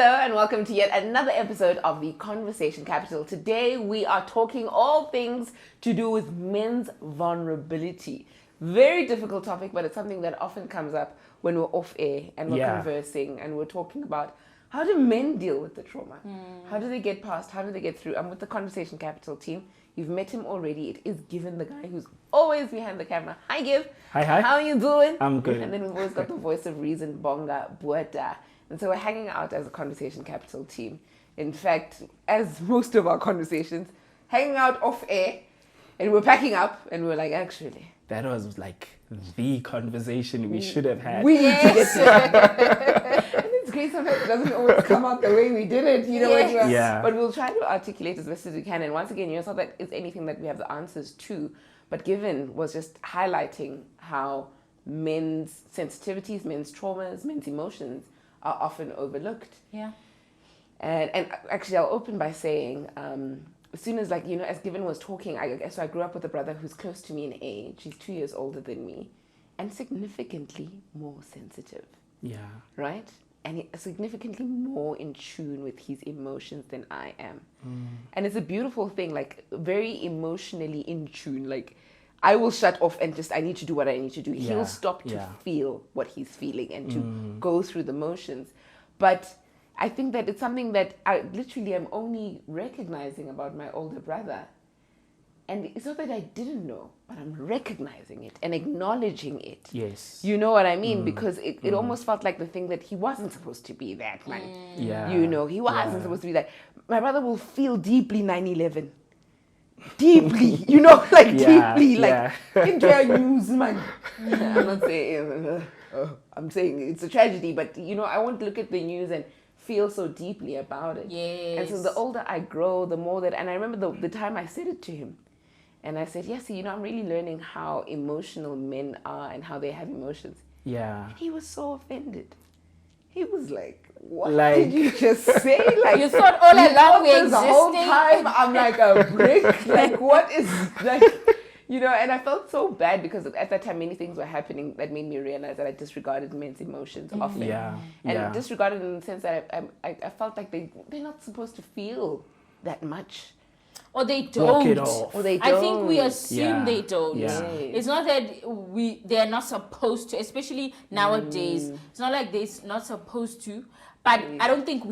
Hello and welcome to yet another episode of the Conversation Capital. Today we are talking all things to do with men's vulnerability. Very difficult topic, but it's something that often comes up when we're off air and we're conversing and we're talking about how do men deal with the trauma? How do they get past? How do they get through? I'm with the Conversation Capital team. You've met him already. It is Given, the guy who's always behind the camera. Hi, Giv. Hi. How are you doing? I'm good. And then we've always got the voice of reason, Bonga Bueta. And so we're hanging out as a Conversation Capital team. In fact, as most of our conversations, hanging out off air, and we're packing up, and we're like, actually, that was like the conversation we should have had. we need to get to and it's great sometimes it doesn't always come out the way we did it, you know. But we'll try to articulate as best as we can. And once again, it's not that it's anything that we have the answers to, but Given was just highlighting how men's sensitivities, men's traumas, men's emotions are often overlooked. Yeah. And actually, I'll open by saying, as soon as, like, you know, as Given was talking, so I grew up with a brother who's close to me in age. He's 2 years older than me and significantly more sensitive. Yeah. Right? And significantly more in tune with his emotions than I am. And it's a beautiful thing, like very emotionally in tune. Like, I will shut off and just, I need to do what I need to do. Yeah. He'll stop to feel what he's feeling and to go through the motions. But I think that it's something that I literally am only recognizing about my older brother. And it's not that I didn't know, but I'm recognizing it and acknowledging it. Yes. You know what I mean? Because it almost felt like the thing that he wasn't supposed to be that, man. Yeah. You know, he wasn't supposed to be that. My brother will feel deeply 9/11. Deeply, you know, like deeply, like into your news, man. I'm not saying, I'm saying it's a tragedy, but you know, I won't look at the news and feel so deeply about it. Yes. And so the older I grow, the more that, and I remember the time I said it to him, and I said, yes, you know, I'm really learning how emotional men are and how they have emotions. Yeah. And he was so offended. He was like, what Like, did you just say? Like, You thought all along we the whole existing? time I'm like a brick. Like, what is, like, you know, and I felt so bad because at that time many things were happening that made me realize that I disregarded men's emotions often. Yeah. And disregarded in the sense that I felt like they're not supposed to feel that much. Or they Walk don't. it off. Or they I think we don't. assume they don't. Yeah. It's not that they're not supposed to, especially nowadays. It's not like they're not supposed to, but I don't think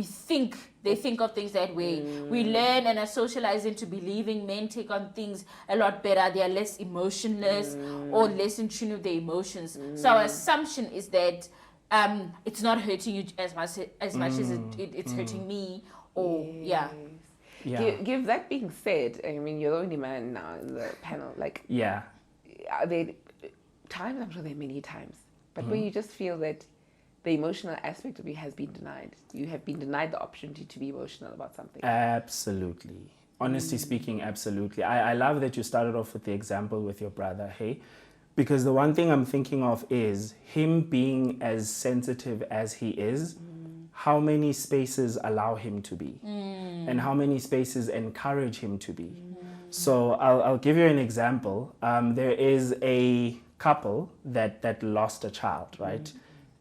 they think of things that way. We learn and are socialized into believing men take on things a lot better. They are less emotionless or less in tune with their emotions. So our assumption is that it's not hurting you as much as it's hurting me. Or Yeah. Give that being said, I mean, you're the only man now in the panel. Like, Yeah. are there times, I'm sure there are many times, but when you just feel that the emotional aspect of you has been denied, you have been denied the opportunity to be emotional about something. Absolutely. Honestly speaking, absolutely. I love that you started off with the example with your brother, hey? Because the one thing I'm thinking of is him being as sensitive as he is, how many spaces allow him to be and how many spaces encourage him to be. So I'll give you an example. There is a couple that lost a child, right?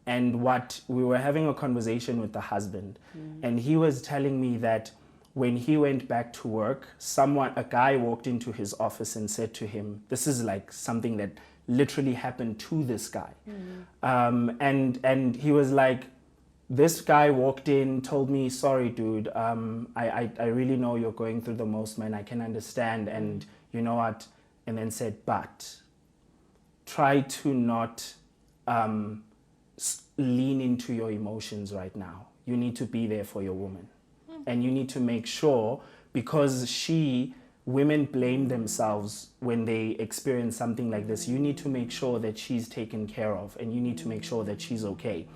And we were having a conversation with the husband, and he was telling me that when he went back to work, a guy walked into his office and said to him, this is like something that literally happened to this guy. And he was like, this guy walked in, told me, sorry, dude, I really know you're going through the most, man. I can understand. And you know what? And then said, but try to not lean into your emotions right now. You need to be there for your woman. And you need to make sure, because women blame themselves when they experience something like this. You need to make sure that she's taken care of, and you need to make sure that she's okay.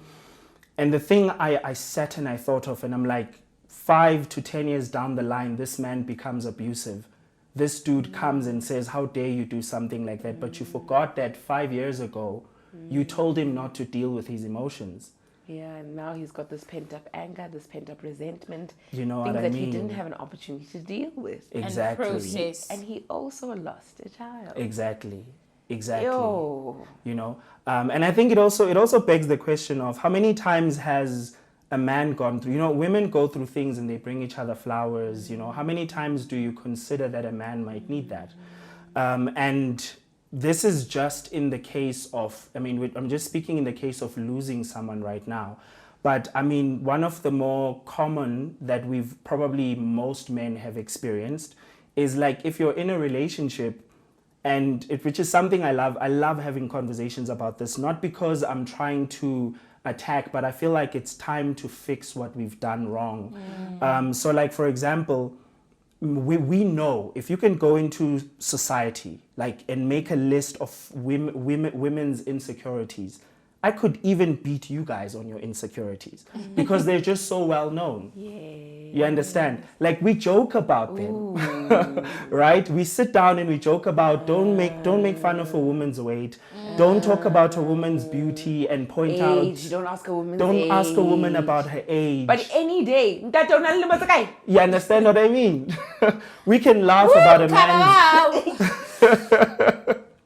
And the thing I sat and I thought of, and I'm like, 5 to 10 years down the line, this man becomes abusive. This dude comes and says, how dare you do something like that? But you forgot that 5 years ago, you told him not to deal with his emotions. Yeah, and now he's got this pent-up anger, this pent-up resentment. You know things what I that mean? he didn't have an opportunity to deal with. Exactly. And process. And he also lost a child. Exactly. Yo. You know, and I think it also begs the question of how many times has a man gone through? You know, women go through things and they bring each other flowers. You know, how many times do you consider that a man might need that? And this is just in the case of, I mean, I'm just speaking in the case of losing someone right now. But I mean, one of the more common that most men have experienced is like if you're in a relationship, and which is something I love having conversations about this, not because I'm trying to attack, but I feel like it's time to fix what we've done wrong. So like, for example, we know if you can go into society and make a list of women's insecurities, I could even beat you guys on your insecurities because they're just so well known. You understand? Like we joke about them, right? We sit down and we joke about don't make fun of a woman's weight, don't talk about a woman's beauty and point out. Don't ask a woman's Don't age. ask a woman about her age. But any day, You understand what I mean? We can laugh about a man's.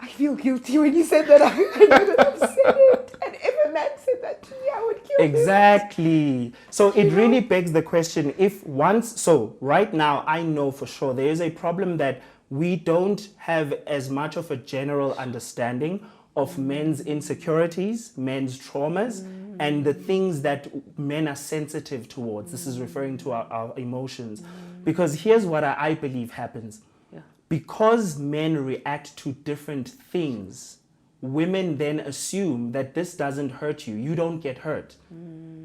I feel guilty when you said that. I would have said it. And if a man said that to me, I would kill him. Exactly. So it really begs the question, right now, I know for sure there is a problem that we don't have as much of a general understanding of men's insecurities, men's traumas, and the things that men are sensitive towards. This is referring to our emotions. Because here's what I believe happens. Because men react to different things, women then assume that this doesn't hurt you. You don't get hurt.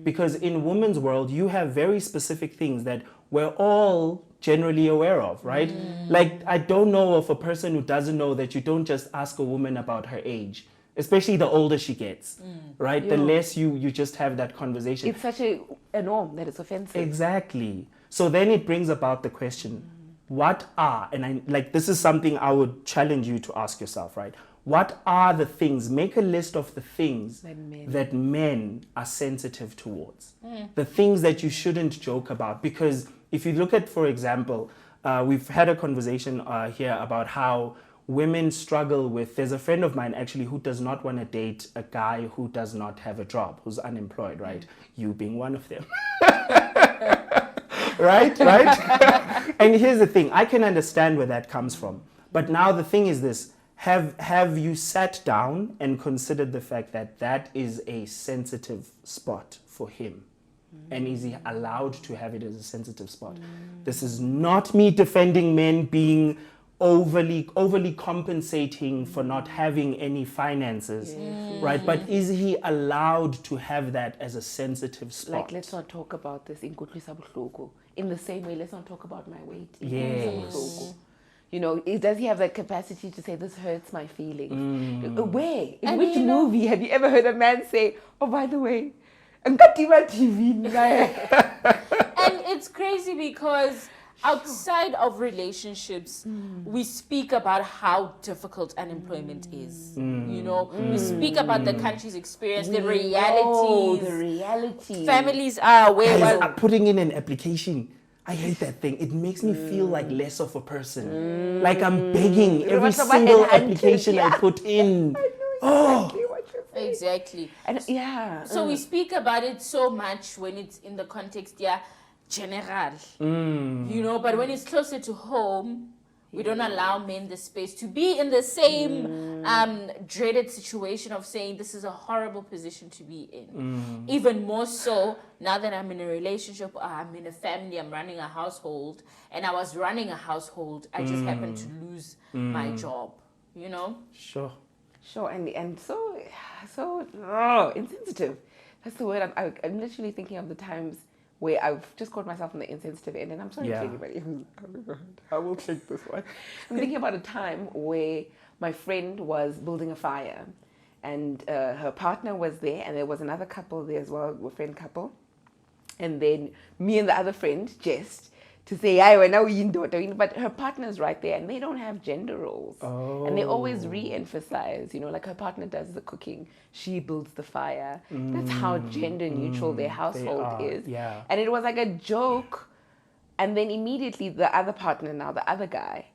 Because in women's world, you have very specific things that we're all generally aware of, right? Like, I don't know of a person who doesn't know that you don't just ask a woman about her age, especially the older she gets, right? The less you just have that conversation. It's such a norm that it's offensive. Exactly. So then it brings about the question, this is something I would challenge you to ask yourself, right? What are the things, make a list of the things that men are sensitive towards. The things that you shouldn't joke about. Because if you look at, for example, we've had a conversation here about how women struggle with, there's a friend of mine actually who does not want to date a guy who does not have a job, who's unemployed, right? You being one of them. Right? And here's the thing, I can understand where that comes from. But now the thing is this, have you sat down and considered the fact that that is a sensitive spot for him? And is he allowed to have it as a sensitive spot? This is not me defending men being overly compensating for not having any finances, right? But is he allowed to have that as a sensitive spot? Like, let's not talk about this in the same way, let's not talk about my weight. Yes. You know, does he have that capacity to say, this hurts my feelings? Where? In which movie have you ever heard a man say, oh, by the way, TV? And it's crazy because outside of relationships, we speak about how difficult unemployment is. You know, we speak about the country's experience, the realities. Families are aware. Putting in an application. I hate that thing. It makes me feel like less of a person. Like I'm begging every single application I put in. I know exactly what you're saying. Exactly. And So we speak about it so much when it's in the context, general. You know, but when it's closer to home, we don't allow men the space to be in the same dreaded situation of saying this is a horrible position to be in. Even more so now that I'm in a relationship, I'm in a family, I'm running a household, and I was running a household, I just happened to lose my job, you know? Sure, and so insensitive. That's the word. I'm literally thinking of the times where I've just caught myself on the insensitive end, and I'm sorry to anybody who's, I will take this one. I'm thinking about a time where my friend was building a fire, and her partner was there, and there was another couple there as well, a friend couple, and then me and the other friend just to say, but her partner's right there, and they don't have gender roles. And they always re-emphasize, like her partner does the cooking, she builds the fire. That's how gender neutral their household is. Yeah. And it was like a joke. And then immediately the other partner, now the other guy,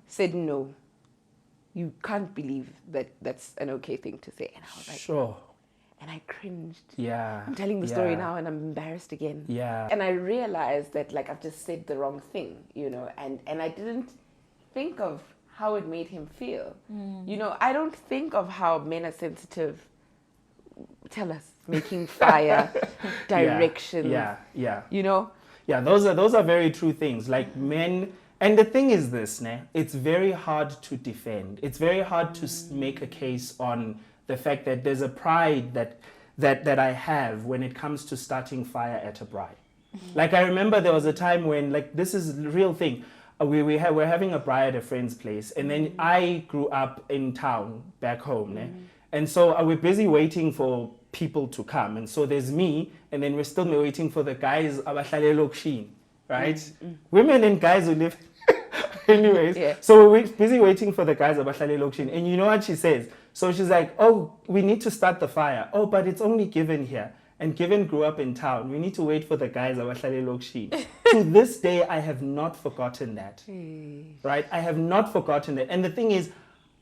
said, no, you can't believe that that's an okay thing to say. And I was like, sure. And I cringed. Yeah. I'm telling the story now and I'm embarrassed again. Yeah. And I realized that like I've just said the wrong thing, you know, and I didn't think of how it made him feel. You know, I don't think of how men are sensitive. Tell us, making fire, directions. Yeah. You know? Yeah, those are very true things. Like men, and the thing is this, it's very hard to defend. It's very hard to make a case on the fact that there's a pride that I have when it comes to starting fire at a bride. Like I remember there was a time when, like, this is the real thing. We're having a bride at a friend's place, and then I grew up in town back home, and so we're busy waiting for people to come, and so there's me, and then we're still waiting for the guys abahlale lokishini, right? Women and guys who live anyways. So we're busy waiting for the guys abahlale lokishini, and you know what she says? So she's like, oh, we need to start the fire. Oh, but it's only Given here. And Given grew up in town. We need to wait for the guys abahlale lokishini. To this day, I have not forgotten that. Right? I have not forgotten that. And the thing is,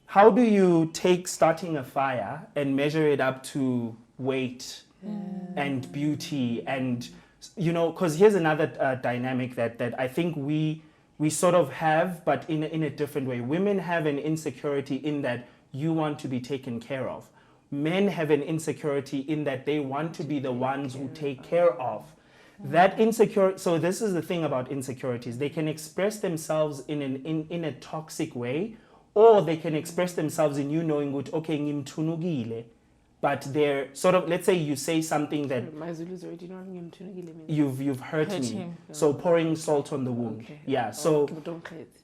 how do you take starting a fire and measure it up to weight and beauty? And, you know, because here's another dynamic that I think we sort of have, but in a different way. Women have an insecurity in that you want to be taken care of. Men have an insecurity in that they want to be the ones who take care of. That so this is the thing about insecurities. They can express themselves in a toxic way, or they can express themselves in you knowing good, okay, ngimthunukile. But they're sort of, let's say you say something that my Zulu's already know ngimthunukile means. You've hurt me. Him. So pouring salt on the wound. Okay. Yeah. So Perfect.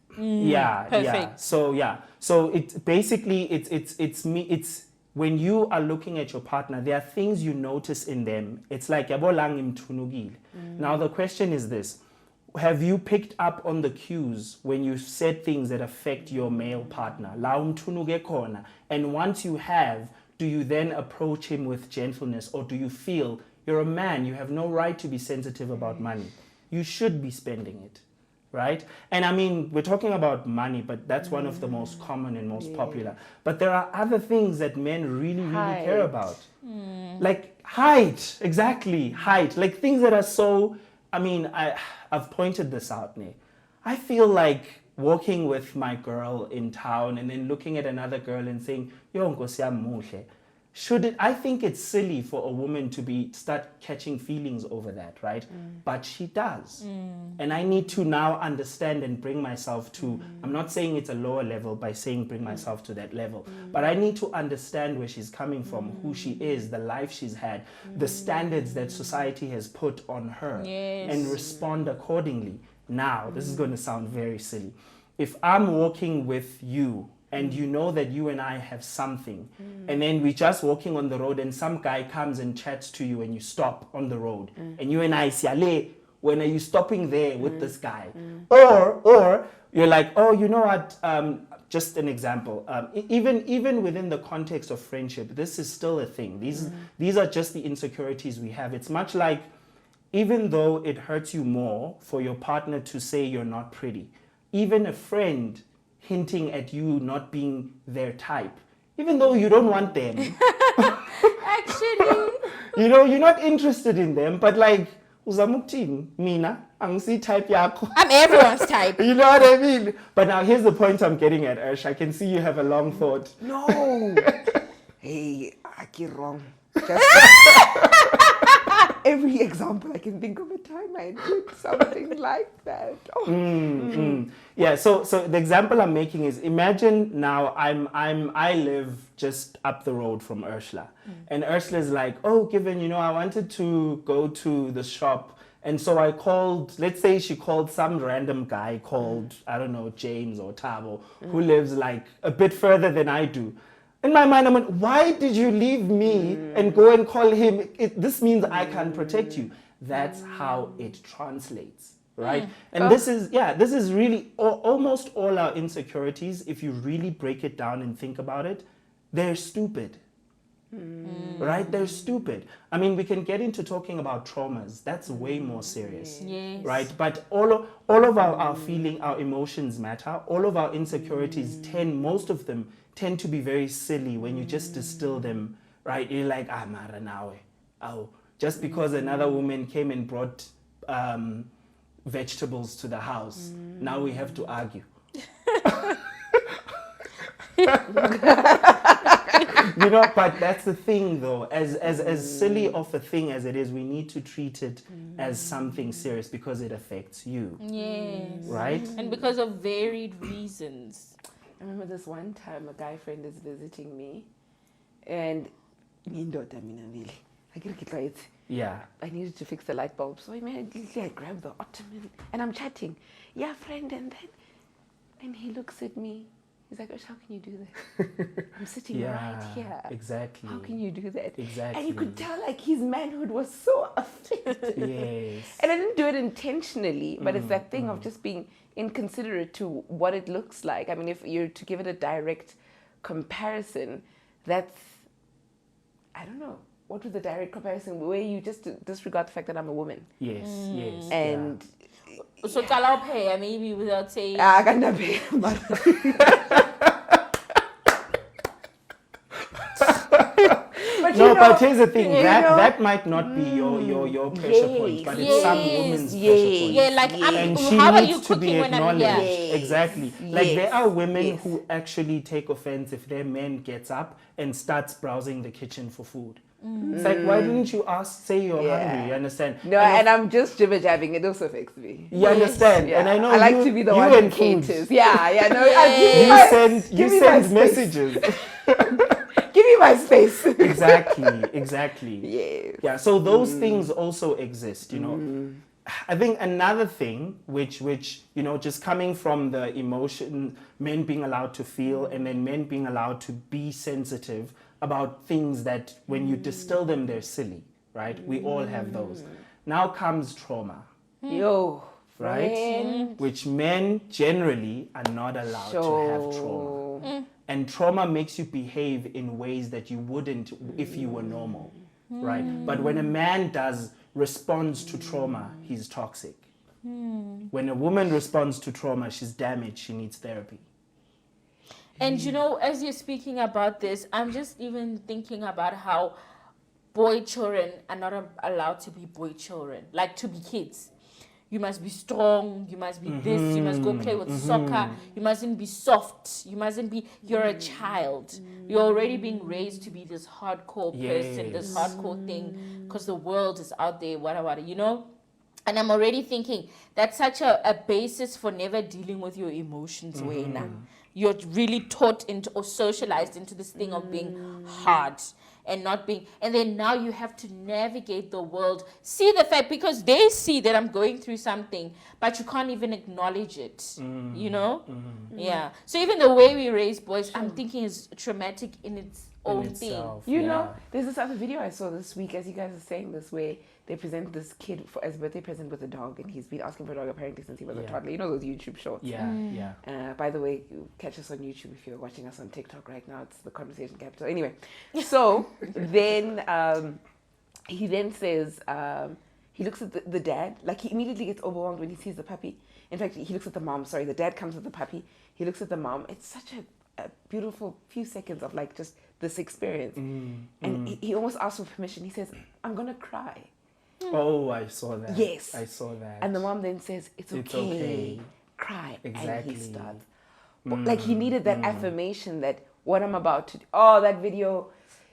So it basically it's when you are looking at your partner, there are things you notice in them. It's like yabo lang ngimthunukile. Now the question is this: have you picked up on the cues when you said things that affect your male partner? La umthunuke khona. And once you have, do you then approach him with gentleness, or do you feel you're a man, you have no right to be sensitive about money? You should be spending it, right? And I mean, we're talking about money, but that's one of the most common and most popular. But there are other things that men really care about. Like height, exactly, height. Like things that are so, I mean, I've pointed this out, Ne. I feel like walking with my girl in town and then looking at another girl and saying, yo, nkosi yami muhle. I think it's silly for a woman to start catching feelings over that, right? But she does. And I need to now understand and bring myself to, I'm not saying it's a lower level by saying bring myself to that level, but I need to understand where she's coming from, who she is, the life she's had, the standards that society has put on her, and respond accordingly. Now, this is going to sound very silly. If I'm walking with you and you know that you and I have something, and then we're just walking on the road and some guy comes and chats to you and you stop on the road, and you and I say, when are you stopping there with this guy? Or you're like, oh, you know what? Just an example. Even within the context of friendship, this is still a thing. These are just the insecurities we have. It's much like, even though it hurts you more for your partner to say you're not pretty, even a friend hinting at you not being their type, even though you don't want them. Actually, you know, you're not interested in them, but like, uzamuktini, mina, angsi type yakho. I'm everyone's type. You know what I mean? But now here's the point I'm getting at, Ursh. I can see you have a long thought. No. Hey, I get wrong. Just every example I can think of a time I did something like that. Yeah, so the example I'm making is, imagine now I live just up the road from Ursula, and Ursula's like, oh, Given, you know, I wanted to go to the shop, and so I called, let's say she called some random guy called, I don't know, James or Tabo, who lives like a bit further than I do. In my mind, I'm like, why did you leave me and go and call him? This means I can't protect you. That's how it translates, right? And this is really almost all our insecurities. If you really break it down and think about it, they're stupid, right? They're stupid. I mean, we can get into talking about traumas. That's way more serious, right? But all of our emotions matter. All of our insecurities most of them tend to be very silly when you just distill them right? You're like, mara nawe. Oh, just because another woman came and brought vegetables to the house, now we have to argue. You know, but that's the thing though, as silly of a thing as it is, we need to treat it as something serious because it affects you. Yes. Right? And because of varied reasons. I remember this one time a guy friend is visiting me, and Yeah. I needed to fix the light bulb, so immediately I grabbed the ottoman and I'm chatting. Yeah, friend, and he looks at me. He's like, how can you do that? I'm sitting right here. Exactly. How can you do that? Exactly. And you could tell like his manhood was so affected. Yes. And I didn't do it intentionally, but it's that thing of just being inconsiderate to what it looks like. I mean, if you're to give it a direct comparison, that's, I don't know, what was the direct comparison where you just disregard the fact that I'm a woman? Yes, yes. And So kalau pay maybe without saying I can't pay. But here's the thing, that might not be your pressure point, but it's some woman's pressure point. Yeah, like And she how are needs you to be cooking when I'm acknowledged. here? Exactly. Like there are women Yes. who actually take offense if their man gets up and starts browsing the kitchen for food. It's like, why didn't you say you're hungry? You understand? No, and I'm just jibber jabbing. It also affects me. You understand? Yeah. And I know I like to be the one and who food. caters. Yeah. No, You me my send space. messages. Give me my space. Exactly. Yes. Yeah, so those things also exist, you know. I think another thing which you know, just coming from the emotion, men being allowed to feel and then men being allowed to be sensitive about things that when you distill them, they're silly, right? We all have those. Now comes trauma. Yo. Right? Friend. Which men generally are not allowed to have trauma. And trauma makes you behave in ways that you wouldn't if you were normal, right? But when a man responds to trauma, he's toxic. When a woman responds to trauma, she's damaged, she needs therapy. And you know, as you're speaking about this, I'm just even thinking about how boy children are not allowed to be boy children, like to be kids. You must be strong, you must be this, you must go play with soccer, you mustn't be soft, you're a child. You're already being raised to be this hardcore person, this hardcore thing, because the world is out there, whatever, you know? And I'm already thinking that's such a basis for never dealing with your emotions way now. You're really taught into or socialized into this thing of being hard and not being, and then now you have to navigate the world, see the fact, because they see that I'm going through something, but you can't even acknowledge it, you know? Yeah. So even the way we raise boys, I'm thinking is traumatic in its own thing. You know, there's this other video I saw this week, as you guys are saying this, where they present this kid as a birthday present with a dog, and he's been asking for a dog apparently since he was a toddler. You know those YouTube shorts? By the way, catch us on YouTube if you're watching us on TikTok right now. It's the Conversation Capital. Anyway, so then he then says, he looks at the dad, like he immediately gets overwhelmed when he sees the puppy. In fact, he looks at the mom. Sorry, the dad comes with the puppy. He looks at the mom. It's such a beautiful few seconds of like just this experience. And he almost asks for permission. He says, I'm going to cry. Oh, I saw that. Yes. I saw that. And the mom then says, it's okay. Cry. Exactly. And he starts. Like he needed that affirmation that what I'm about to do. Oh, that video,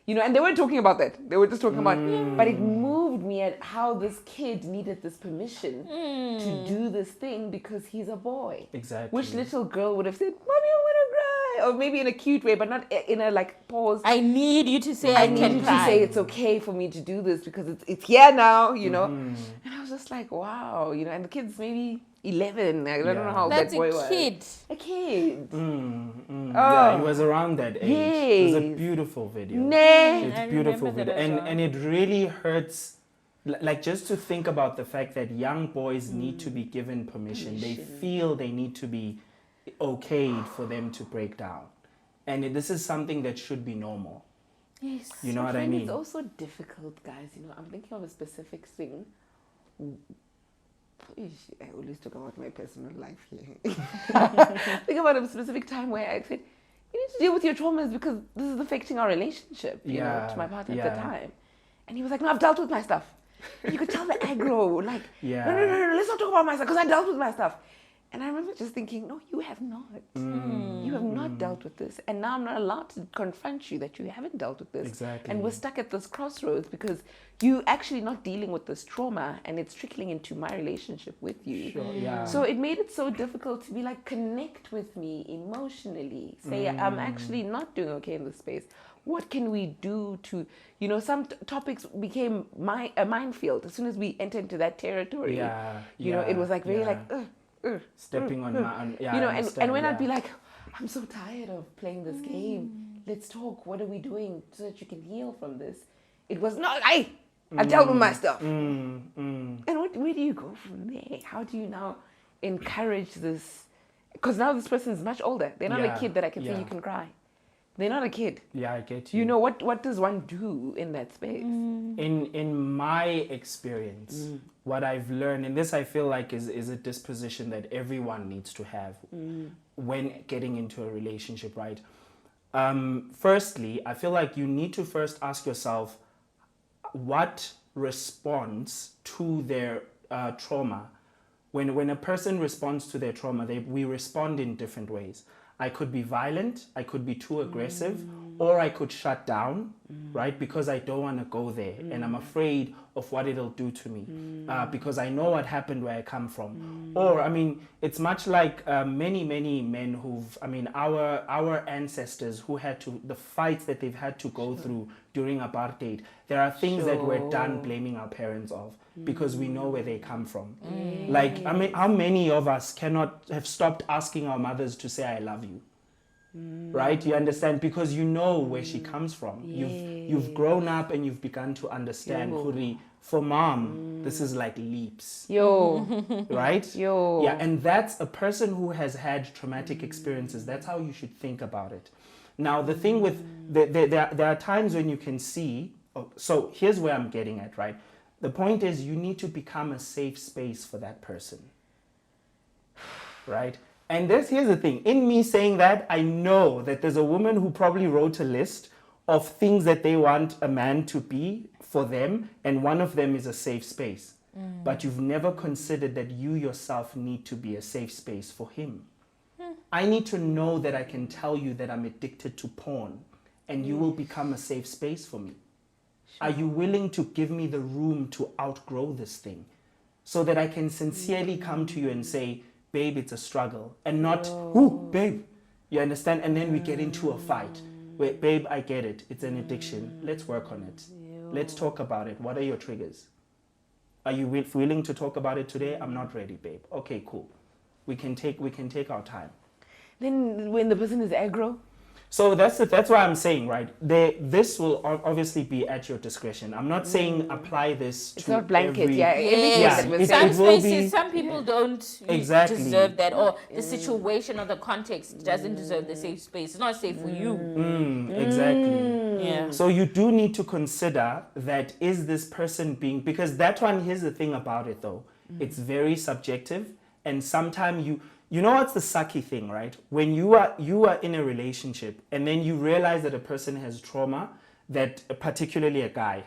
you know, and they weren't talking about that. They were just talking about, but it moved me at how this kid needed this permission to do this thing because he's a boy. Exactly. Which little girl would have said, Mommy, I want to cry. Or maybe in a cute way, but not in a like pause. I need you to say I need you to say it's okay for me to do this because it's here now, you know. And I was just like, wow, you know. And the kid's maybe 11. I don't know how That's that boy a was. kid. A kid. Yeah, he was around that age. It was a beautiful video. It's a beautiful video, and it really hurts. Like just to think about the fact that young boys need to be given permission. They feel they need to be okayed for them to break down, and this is something that should be normal. Yes. You know what I mean? It's also difficult, guys. You know, I'm thinking of a specific thing. I always talk about my personal life here. Think about a specific time where I said, you need to deal with your traumas because this is affecting our relationship, you know, Yeah, to my partner yeah. at the time. And he was like, no, I've dealt with my stuff. And you could tell the aggro, like, Yeah. no, let's not talk about my stuff because I dealt with my stuff. And I remember just thinking, no, you have not. You have not dealt with this. And now I'm not allowed to confront you that you haven't dealt with this. Exactly. And we're stuck at this crossroads because you actually not dealing with this trauma and it's trickling into my relationship with you. Sure, yeah. So it made it so difficult to be like, connect with me emotionally. Say, I'm actually not doing okay in this space. What can we do to, you know, some topics became a minefield. As soon as we enter into that territory, you know, it was like very like, stepping on my, you know, and when I'd be like, I'm so tired of playing this game. Let's talk. What are we doing so that you can heal from this? It was not, I've dealt with my stuff. And where do you go from there? How do you now encourage this? Because now this person is much older. They're not a kid that I can say you can cry. They're not a kid. Yeah, I get you. You know, what does one do in that space? In my experience, what I've learned, and this I feel like is a disposition that everyone needs to have when getting into a relationship, right? Firstly, I feel like you need to first ask yourself what responds to their trauma. When a person responds to their trauma, we respond in different ways. I could be violent, I could be too aggressive, or I could shut down, right? Because I don't want to go there and I'm afraid of what it'll do to me because I know what happened where I come from. Or, I mean, it's much like many men our ancestors who had to, the fights that they've had to go through during apartheid. There are things that we're done blaming our parents of because we know where they come from. Like, I mean, how many of us cannot have stopped asking our mothers to say, I love you? Right? You understand? Because you know where she comes from. You've grown up and you've begun to understand, Huri, for mom, this is like leaps. Right? Yeah, and that's a person who has had traumatic experiences. That's how you should think about it. Now, the thing with, there are times when you can see, so here's where I'm getting at, right? The point is you need to become a safe space for that person. Right? And here's the thing. In me saying that, I know that there's a woman who probably wrote a list of things that they want a man to be for them, and one of them is a safe space. But you've never considered that you yourself need to be a safe space for him. I need to know that I can tell you that I'm addicted to porn, and you will become a safe space for me. Are you willing to give me the room to outgrow this thing so that I can sincerely come to you and say, babe, it's a struggle, and not, ooh, babe, you understand? And then we get into a fight. Wait, babe, I get it. It's an addiction. Let's work on it. Let's talk about it. What are your triggers? Are you willing to talk about it today? I'm not ready, babe. Okay, cool. We can take our time. Then when the person is aggro? So that's why I'm saying, right? This will obviously be at your discretion. I'm not saying apply this It's to not blanket, every, Some will spaces, be, some people don't Exactly. deserve that, or the situation or the context doesn't deserve the safe space. It's not safe for you. Exactly. Yeah. So you do need to consider that, is this person being, because that one, here's the thing about it though, it's very subjective, and sometimes you know what's the sucky thing, right? When you are in a relationship and then you realize that a person has trauma, that particularly a guy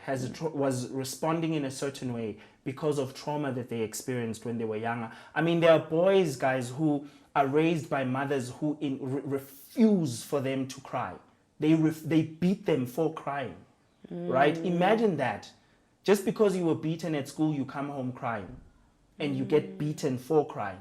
was responding in a certain way because of trauma that they experienced when they were younger. I mean, there are guys who are raised by mothers who refuse for them to cry. They beat them for crying, right? Imagine that. Just because you were beaten at school, you come home crying, and you get beaten for crying.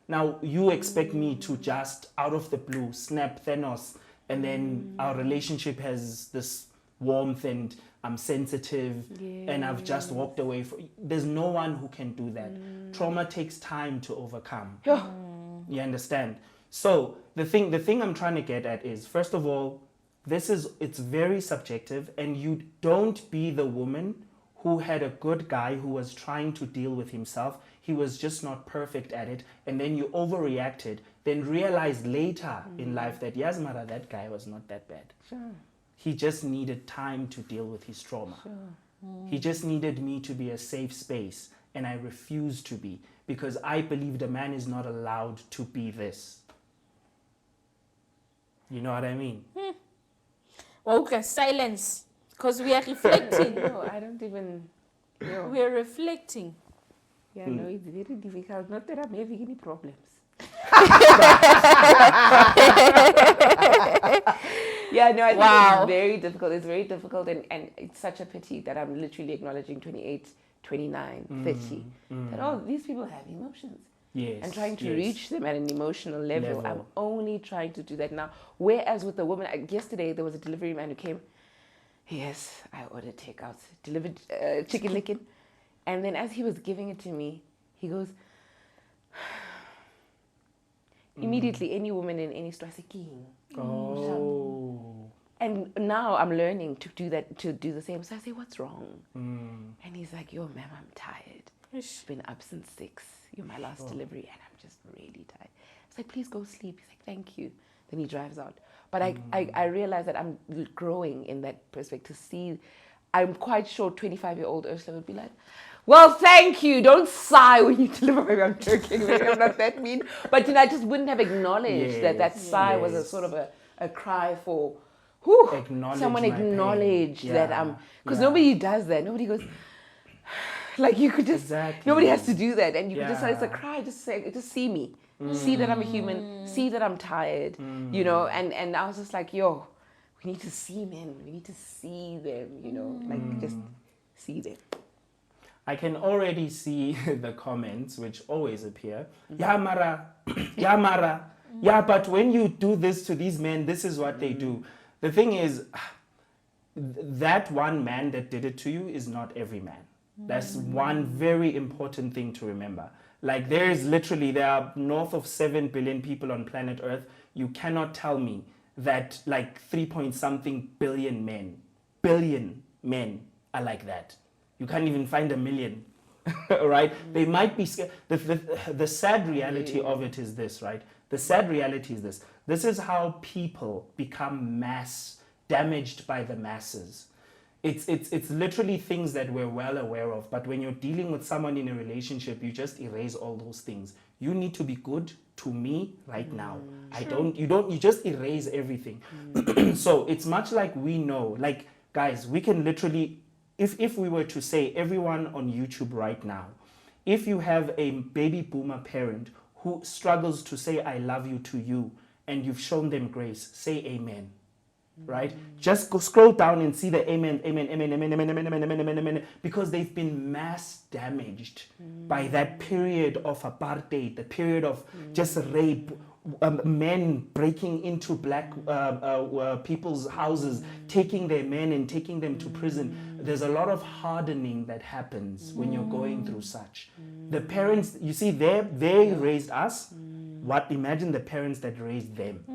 Now, you expect me to just, out of the blue, snap Thanos, and then our relationship has this warmth and I'm sensitive and I've just walked away. There's no one who can do that. Trauma takes time to overcome. You understand? So the thing I'm trying to get at is, first of all, it's very subjective, and you don't be the woman who had a good guy who was trying to deal with himself. He was just not perfect at it, and then you overreacted, then realized later in life that Yasmara, that guy was not that bad. He just needed time to deal with his trauma. He just needed me to be a safe space, and I refused to be, because I believed a man is not allowed to be this. You know what I mean? Okay, silence. Because we are reflecting. No, I don't even. No. We are reflecting. Yeah, no, it's very difficult. Not that I'm having any problems. Yeah, no, I think it's very difficult. It's very difficult, and it's such a pity that I'm literally acknowledging 28, 29, 30. That, oh, these people have emotions. Yes. And trying to reach them at an emotional level. I'm only trying to do that now. Whereas with the woman, yesterday there was a delivery man who came. Yes, I ordered takeout, delivered chicken licken. And then as he was giving it to me, he goes, immediately any woman in any store, I say, King. Oh. And now I'm learning to do that, to do the same. So I say, what's wrong? And he's like, yo, ma'am, I'm tired. I've been up since 6. You're my last delivery, and I'm just really tired. It's like, please go sleep. He's like, thank you. Then he drives out. But I realize that I'm growing in that perspective. To see, I'm quite sure 25-year-old Ursula would be like, well, thank you. Don't sigh when you deliver. Maybe I'm joking. Maybe I'm not that mean. But, I just wouldn't have acknowledged that sigh was a sort of a cry for, someone acknowledge that I'm... Because nobody does that. Nobody goes... Like, you could just... Nobody has to do that. And you could just... It's a cry. Just see me. See that I'm a human. See that I'm tired. And I was just like, yo, we need to see men. We need to see them, like just see them. I can already see the comments, which always appear. Yeah, Mara. Yeah, Mara. Yeah, but when you do this to these men, this is what they do. The thing is, that one man that did it to you is not every man. That's one very important thing to remember. Like, there are north of 7 billion people on planet Earth. You cannot tell me that like 3-point-something billion men are like that. You can't even find a million, right? They might be scared. The sad reality of it is this, right? The sad reality is this. This is how people become mass damaged by the masses. It's literally things that we're well aware of, but when you're dealing with someone in a relationship, you just erase all those things. You need to be good to me right now. You just erase everything. So it's much like we know, like, guys, we can literally, if we were to say, everyone on YouTube right now, if you have a baby boomer parent who struggles to say I love you to you, and you've shown them grace, say amen. Right? Just go scroll down and see the amen, because they've been mass damaged by that period of apartheid, the period of just rape, men breaking into black people's houses, taking their men and taking them to prison. There's a lot of hardening that happens when you're going through such. The parents, you see, they raised us. Imagine the parents that raised them.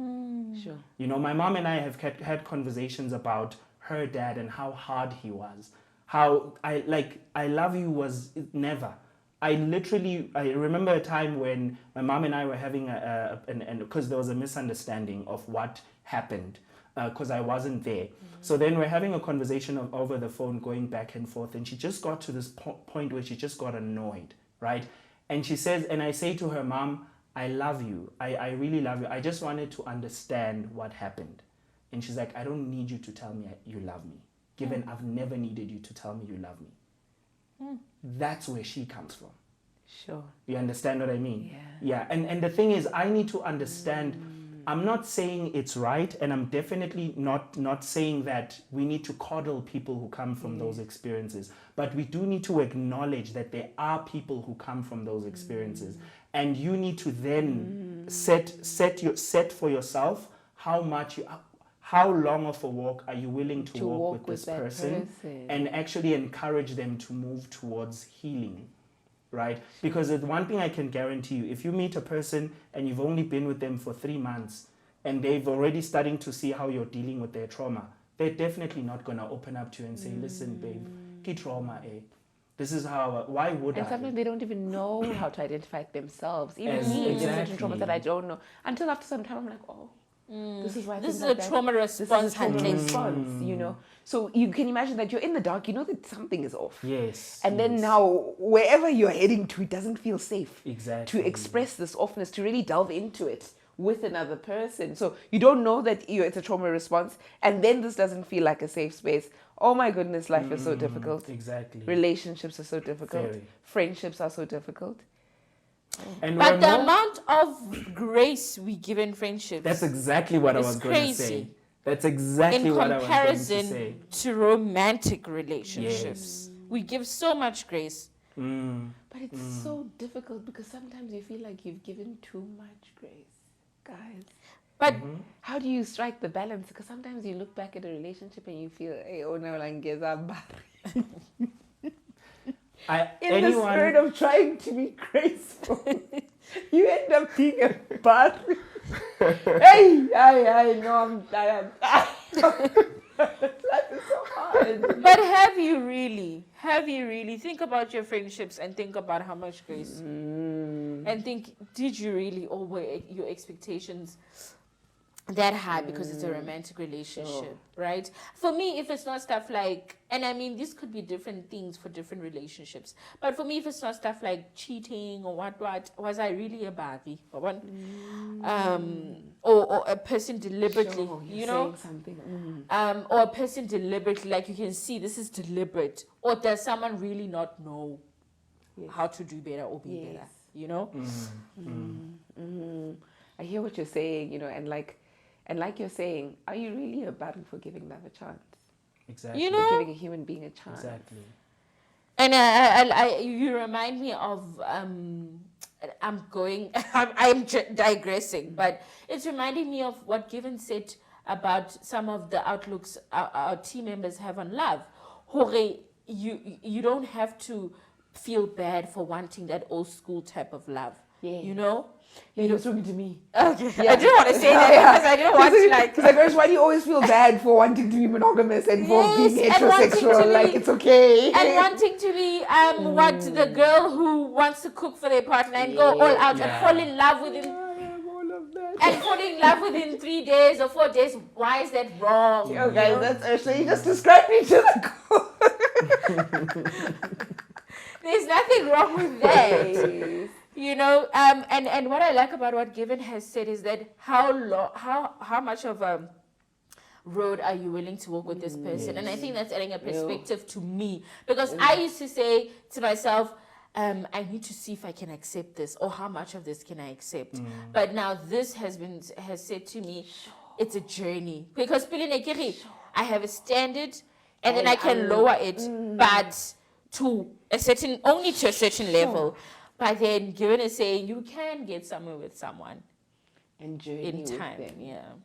Sure. My mom and I have had conversations about her dad and how hard he was. How I love you was never. I remember a time when my mom and I were having because there was a misunderstanding of what happened because I wasn't there. So then we're having a conversation over the phone, going back and forth, and she just got to this point where she just got annoyed, right? And she says, and I say to her, Mom, I love you. I really love you. I just wanted to understand what happened. And she's like, I don't need you to tell me you love me, given I've never needed you to tell me you love me. That's where she comes from. Sure. You understand what I mean? Yeah. And the thing is, I need to understand, I'm not saying it's right, and I'm definitely not saying that we need to coddle people who come from those experiences. But we do need to acknowledge that there are people who come from those experiences. And you need to then set for yourself how long of a walk are you willing to walk with this person, and actually encourage them to move towards healing, right? Because the one thing I can guarantee you, if you meet a person and you've only been with them for 3 months and they've already starting to see how you're dealing with their trauma, they're definitely not going to open up to you and say, listen, babe, ki trauma, eh? This is how, why would I? And sometimes they don't even know how to identify it themselves. Even me, there's certain traumas that I don't know. Until after some time, I'm like, oh, this is why. This is a trauma response. So you can imagine that you're in the dark, you know that something is off. Yes. And then now, wherever you're heading to, it doesn't feel safe. Exactly. To express this offness, to really delve into it with another person. So you don't know that it's a trauma response, and then this doesn't feel like a safe space. Oh my goodness, life is so difficult. Exactly. Relationships are so difficult. Very. Friendships are so difficult. And But the amount of grace we give in friendships. That's exactly what I was going to say. That's exactly what I was going to say. In comparison to romantic relationships, we give so much grace. But it's so difficult because sometimes you feel like you've given too much grace, guys. But how do you strike the balance? Because sometimes you look back at a relationship and you feel, hey, oh no, in the spirit of trying to be graceful, you end up being a bad. Hey, I know life is so hard. But have you really think about your friendships and think about how much grace and think, did you really, or were your expectations that high because it's a romantic relationship, right? For me, if it's not stuff like, and I mean, this could be different things for different relationships, but for me, if it's not stuff like cheating or what, was I really a Barbie? Or a person deliberately, you know, something. or a person deliberately, like you can see this is deliberate, or does someone really not know how to do better or be better, you know? I hear what you're saying, you know, and like you're saying, are you really a Barbie for giving love a chance? Exactly. You know, for giving a human being a chance. Exactly. And you remind me of I'm digressing, but it's reminding me of what Given said about some of the outlooks our team members have on love. You don't have to feel bad for wanting that old school type of love. Yeah. You know? Yeah, you're talking to me. Okay. Yeah. I didn't want to say that because I didn't want to like. Because like, why do you always feel bad for wanting to be monogamous and for being heterosexual? Like, it's okay. And wanting to be what the girl who wants to cook for their partner and go all out and fall in love within. And falling in love within 3 days or 4 days. Why is that wrong? Yo, guys, that's actually, you just described me to the core. There's nothing wrong with that. You know, and what I like about what Given has said is that how much of a road are you willing to walk with this person? And I think that's adding a perspective to me, because I used to say to myself, I need to see if I can accept this, or how much of this can I accept. But now this has said to me, it's a journey, because I have a standard, and then I can lower it, but to a certain level. But then Given is saying you can get somewhere with someone and journey in time, with them.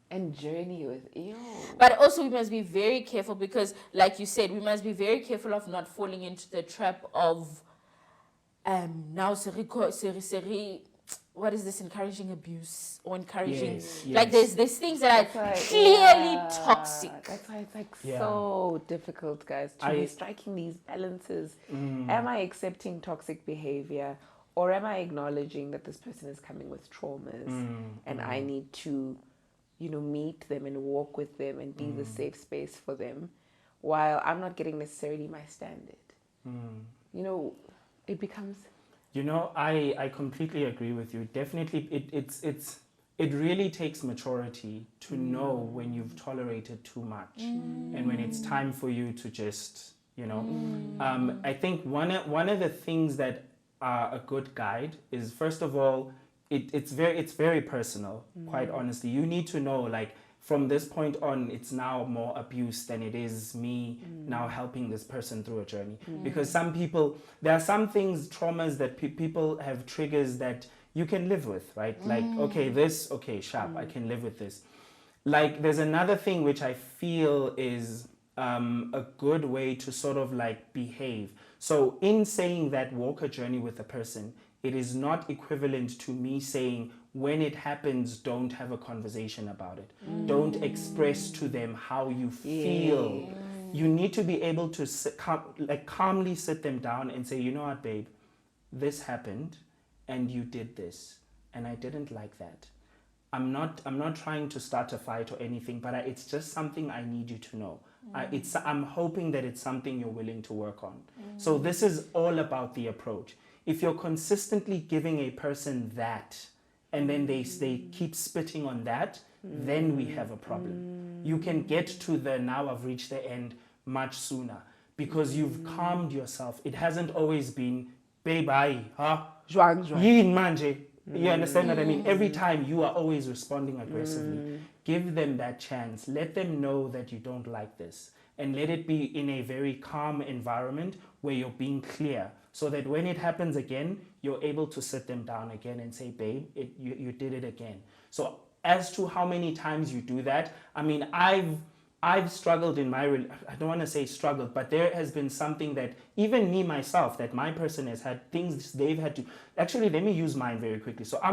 And journey with you. But also we must be very careful, because like you said, we must be very careful of not falling into the trap of now what is this, encouraging abuse or encouraging like there's things that are clearly toxic. That's why it's like so difficult, guys, to be striking these balances. Am I accepting toxic behavior, or am I acknowledging that this person is coming with traumas and I need to, you know, meet them and walk with them and be the safe space for them, while I'm not getting necessarily my standard? You know, it becomes. You know, I completely agree with you. Definitely, it really takes maturity to know when you've tolerated too much and when it's time for you to just, you know. I think one of the things that are a good guide is, first of all, it's very personal. Quite honestly, you need to know, like, from this point on, it's now more abuse than it is me now helping this person through a journey. Because there are some things, traumas that people have, triggers that you can live with, right? Like, sharp, I can live with this. Like, there's another thing which I feel is a good way to sort of like behave. So in saying that walk a journey with a person, it is not equivalent to me saying, when it happens, don't have a conversation about it. Don't express to them how you feel. You need to be able to calmly sit them down and say, you know what, babe, this happened and you did this and I didn't like that. I'm not trying to start a fight or anything, but it's just something I need you to know. I'm hoping that it's something you're willing to work on. So this is all about the approach. If you're consistently giving a person that, and then they keep spitting on that, then we have a problem. You can get to the now I've reached the end much sooner because you've calmed yourself. It hasn't always been, babe, aye, huh? Yin manje. You understand what I mean? Every time you are always responding aggressively. Give them that chance. Let them know that you don't like this. And let it be in a very calm environment where you're being clear. So that when it happens again, you're able to sit them down again and say, babe, you did it again. So as to how many times you do that, I mean, I've struggled in my, I don't want to say struggled, but there has been something that even me myself, that my person has had things they've had to, actually, let me use mine very quickly. So I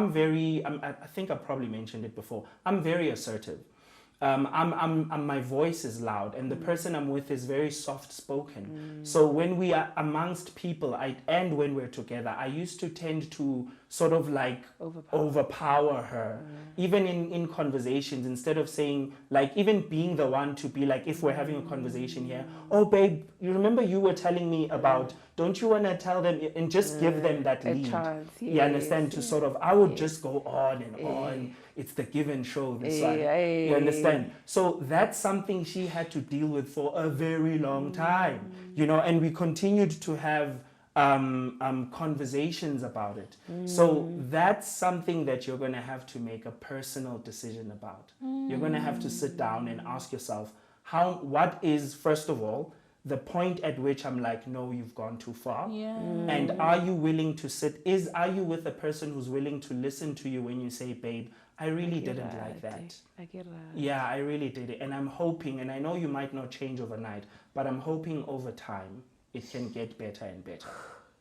think I probably mentioned it before. I'm very assertive. My voice is loud, and the person I'm with is very soft spoken. So when we are amongst people, and when we're together, I used to tend to sort of like overpower her, even in conversations, instead of saying, like, even being the one to be like, if we're having a conversation here, oh babe, you remember you were telling me about, don't you want to tell them, and just give them that lead. Chance, yes, you understand? To sort of, I would just go on and on. It's the give and show this one. You understand? So that's something she had to deal with for a very long time, you know, and we continued to have conversations about it. So that's something that you're going to have to make a personal decision about. You're going to have to sit down and ask yourself, what is, first of all, the point at which I'm like, no, you've gone too far. And are you willing to are you with a person who's willing to listen to you when you say, babe, I really didn't like that. I get that. Yeah, I really did it. And I'm hoping, and I know you might not change overnight, but I'm hoping over time it can get better and better.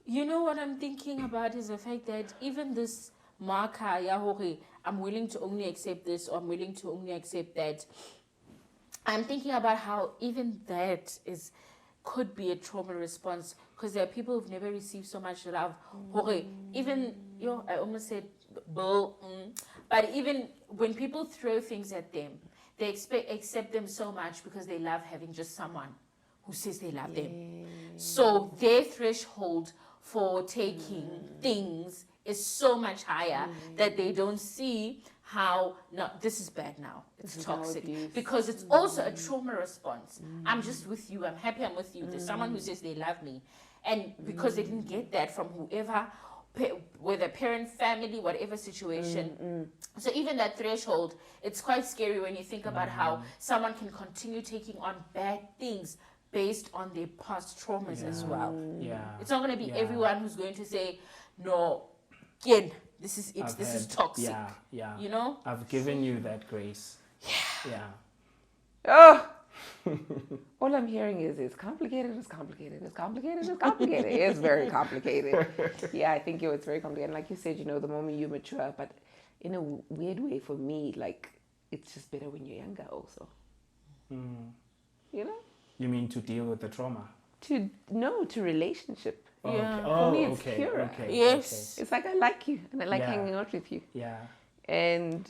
You know what I'm thinking about is the fact that even this marker, Yahore, I'm willing to only accept this, or I'm willing to only accept that. I'm thinking about how even that could be a trauma response, because there are people who've never received so much love. Even, I almost said, but even when people throw things at them, they accept them so much because they love having just someone who says they love them. So their threshold for taking things is so much higher that they don't see how, no, this is bad now. It's toxic. Because it's also a trauma response. I'm just with you. I'm happy I'm with you. There's someone who says they love me. And because they didn't get that from whoever, whether parent, family, whatever situation. So even that threshold, it's quite scary when you think about how someone can continue taking on bad things based on their past traumas as well. It's not going to be everyone who's going to say, no, again, this is it. This is toxic. You know? I've given you that grace. Oh, all I'm hearing is it's complicated, it's complicated, it's complicated, it's complicated. It's very complicated. Yeah, I think it's very complicated. And like you said, you know, the moment you mature, but in a weird way for me, like, it's just better when you're younger also. You know? You mean to deal with the trauma? To relationship. Yeah. For me, it's purer. Yes. It's like, I like you and I like hanging out with you. And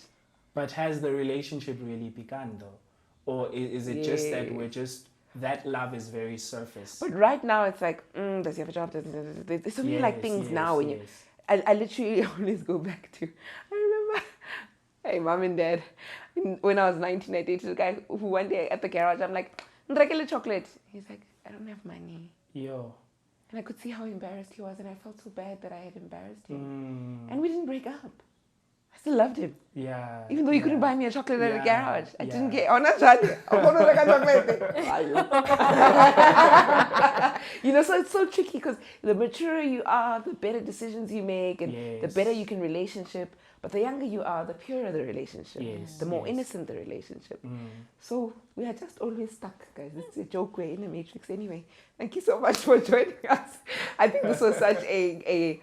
but has the relationship really begun though? Or is it just that that love is very surface? But right now it's like, does he have a job? There's so many like things now. When I literally always go back to, I remember, hey, mom and dad, when I was 19, I dated a guy who one day at the garage, I'm like, regular chocolate. He's like, I don't have money. And I could see how embarrassed he was, and I felt so bad that I had embarrassed him. And we didn't break up. I still loved him. Even though he couldn't buy me a chocolate at the garage. I didn't get on a chocolate. You know, so it's so tricky because the maturer you are, the better decisions you make, and the better you can relationship. But the younger you are, the purer the relationship, the more innocent the relationship. So we are just always stuck, guys. It's a joke. We're in a matrix anyway. Thank you so much for joining us. I think this was such a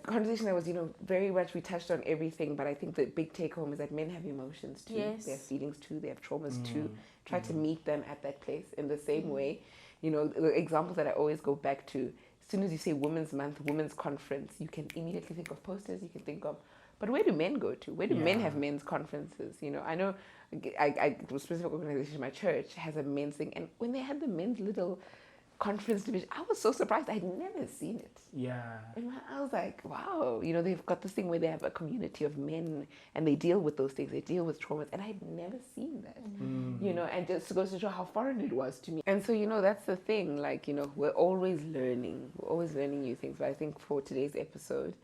conversation that was, you know, very much, we touched on everything, but I think the big take home is that men have emotions too. They have feelings too. They have traumas too. Try to meet them at that place in the same way. You know, the examples that I always go back to, as soon as you say Women's Month, Women's Conference, you can immediately think of posters, you can think of, but where do men go to? Where do men have men's conferences? You know, I know a specific organization, my church, has a men's thing, and when they had the men's little conference division. I was so surprised. I'd never seen it. Yeah. And I was like, wow, they've got this thing where they have a community of men and they deal with those things. They deal with traumas. And I'd never seen that, and just goes to show how foreign it was to me. And so, that's the thing. Like, we're always learning. We're always learning new things. But I think for today's episode,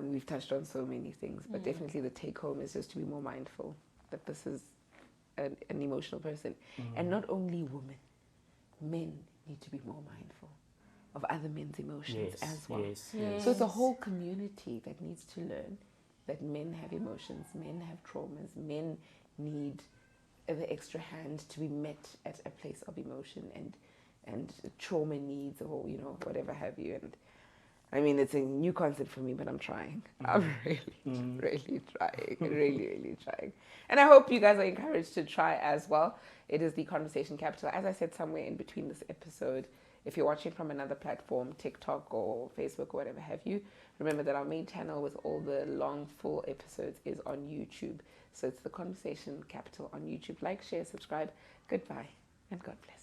we've touched on so many things. But definitely the take home is just to be more mindful that this is an emotional person. And not only women, men need to be more mindful of other men's emotions as well. Yes. So it's a whole community that needs to learn that men have emotions, men have traumas, men need the extra hand to be met at a place of emotion and trauma needs, or whatever have you. And I mean, it's a new concept for me, but I'm trying. I'm really trying. Really trying. And I hope you guys are encouraged to try as well. It is the Conversation Capital. As I said, somewhere in between this episode, if you're watching from another platform, TikTok or Facebook or whatever have you, remember that our main channel with all the long, full episodes is on YouTube. So it's the Conversation Capital on YouTube. Like, share, subscribe. Goodbye, and God bless.